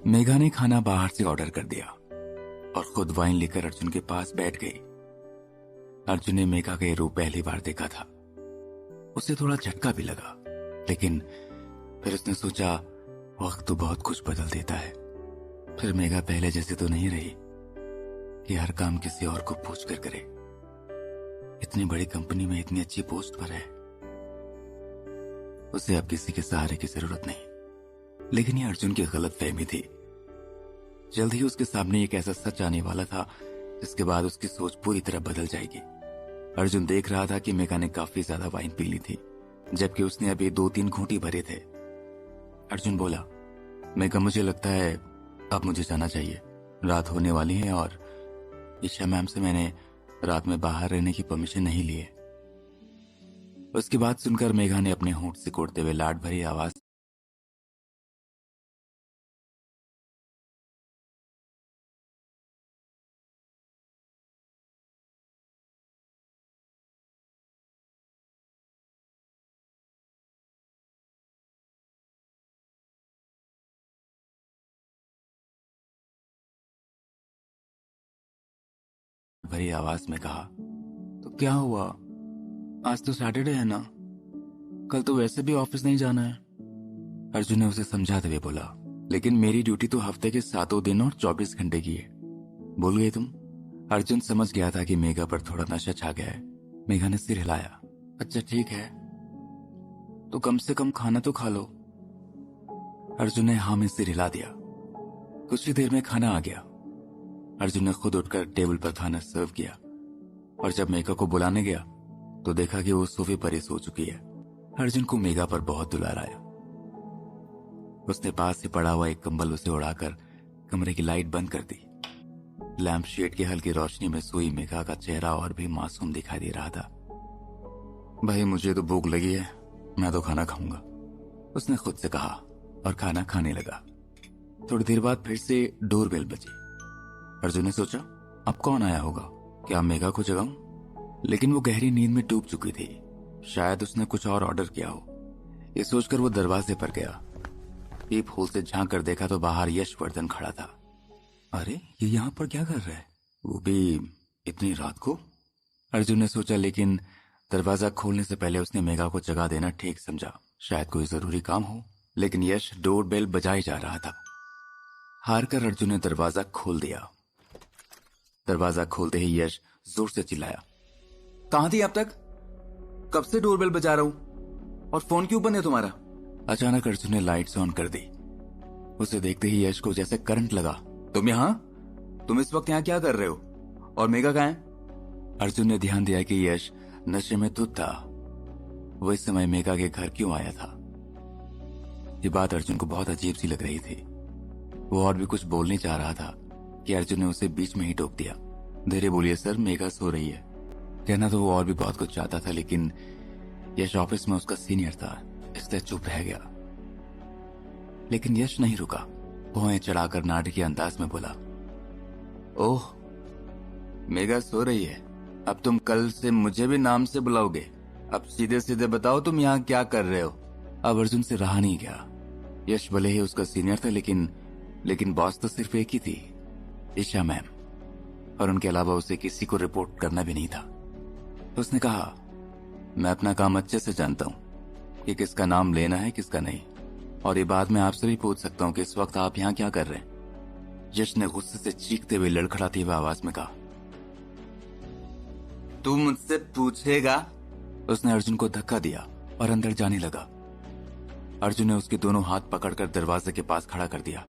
मेघा ने खाना बाहर से ऑर्डर कर दिया और खुद वाइन लेकर अर्जुन के पास बैठ गई। अर्जुन ने मेघा का ये रूप पहली बार देखा था। उसे थोड़ा झटका भी लगा, लेकिन फिर उसने सोचा वक्त तो बहुत कुछ बदल देता है। फिर मेघा पहले जैसे तो नहीं रही कि हर काम किसी और को पूछ कर करे। इतनी बड़ी कंपनी में इतनी अच्छी पोस्ट पर है, उसे अब किसी के सहारे की जरूरत नहीं। लेकिन यह अर्जुन की गलत फहमी थी। जल्द ही उसके सामने एक ऐसा सच आने वाला था जिसके बाद उसकी सोच पूरी तरह बदल जाएगी। अर्जुन देख रहा था कि मेघा ने काफी ज्यादा वाइन पी ली थी, जबकि उसने अभी 2-3 घूंटी भरे थे। अर्जुन बोला, मेघा मुझे लगता है अब मुझे जाना चाहिए। रात होने वाली है और ईशा मैम से मैंने रात में बाहर रहने की परमिशन नहीं ली है। उसकी बात सुनकर मेघा ने अपने होंठ सिकोड़ते हुए लाड भरी आवाज भरी आवाज में कहा, तो क्या हुआ? आज तो सैटरडे है ना, कल तो वैसे भी ऑफिस नहीं जाना है। अर्जुन ने उसे समझाते हुए बोला, लेकिन मेरी ड्यूटी तो हफ्ते के 7 दिन और 24 घंटे की है। भूल गए तुम? अर्जुन समझ गया था कि मेघा पर थोड़ा नशा छा गया है। मेघा ने सिर हिलाया। अच्छा ठीक है, तो कम से कम खाना तो खा लो। अर्जुन ने हाँ में सिर हिला दिया। कुछ ही देर में खाना आ गया। अर्जुन ने खुद उठकर टेबल पर खाना सर्व किया और जब मेघा को बुलाने गया तो देखा कि वो सोफे पर ही सो चुकी है। अर्जुन को मेघा पर बहुत दुलार आया। उसने पास से पड़ा हुआ एक कंबल उसे उड़ाकर कमरे की लाइट बंद कर दी। लैंप शेड की हल्की रोशनी में सोई मेघा का चेहरा और भी मासूम दिखाई दे रहा था। भाई मुझे तो भूख लगी है, मैं तो खाना खाऊंगा, उसने खुद से कहा और खाना खाने लगा। थोड़ी देर बाद फिर से डोरबेल बजी। अर्जुन ने सोचा अब कौन आया होगा, क्या मेघा को जगाऊं? लेकिन वो गहरी नींद में डूब चुकी थी। शायद उसने कुछ और ऑर्डर किया हो। ये सोचकर वो दरवाजे पर गया। पीप होल से झांक कर देखा तो बाहर यशवर्धन खड़ा था। अरे ये यहाँ पर क्या कर रहा है, वो भी इतनी रात को? अर्जुन ने सोचा, लेकिन दरवाजा खोलने से पहले उसने मेघा को जगा देना ठीक समझा। शायद कोई जरूरी काम हो। लेकिन यश डोरबेल बजाए जा रहा था। हार कर अर्जुन ने दरवाजा खोल दिया। दरवाजा खोलते ही यश जोर से चिल्लाया, कहां थी अब तक? कब से डोरबेल बजा रहा हूं और फोन क्यों बंद है तुम्हारा? अचानक अर्जुन ने लाइट्स ऑन कर दी। उसे देखते ही यश को जैसे करंट लगा। तुम इस वक्त यहां क्या कर रहे हो और मेघा कहां है? अर्जुन ने ध्यान दिया कि यश नशे में धुत था। वो इस समय मेघा के घर क्यों आया था? ये बात अर्जुन को बहुत अजीब सी लग रही थी। वो और भी कुछ बोलने चाह रहा था कि अर्जुन ने उसे बीच में ही टोक दिया। धीरे बोलिए सर, मेघा सो रही है। कहना तो वो और भी बहुत कुछ चाहता था, लेकिन यश ऑफिस में उसका सीनियर था, इसलिए चुप रह गया। लेकिन यश नहीं रुका। भौएं चढ़ाकर नाटकीय अंदाज में बोला, ओह मेघा सो रही है, अब तुम कल से मुझे भी नाम से बुलाओगे? अब सीधे सीधे बताओ तुम यहाँ क्या कर रहे हो? अब अर्जुन से रहा नहीं गया। यश भले ही उसका सीनियर था, लेकिन बॉस तो सिर्फ एक ही थी, ईशा मैम, और उनके अलावा उसे किसी को रिपोर्ट करना भी नहीं था। उसने कहा, मैं अपना काम अच्छे से जानता हूं कि किसका नाम लेना है किसका नहीं, और ये बात मैं आपसे भी पूछ सकता हूं कि इस वक्त आप यहां क्या कर रहे हैं? यश ने गुस्से से चीखते हुए लड़खड़ाती हुई आवाज में कहा, तू मुझसे पूछेगा? उसने अर्जुन को धक्का दिया और अंदर जाने लगा। अर्जुन ने उसके दोनों हाथ पकड़कर दरवाजे के पास खड़ा कर दिया।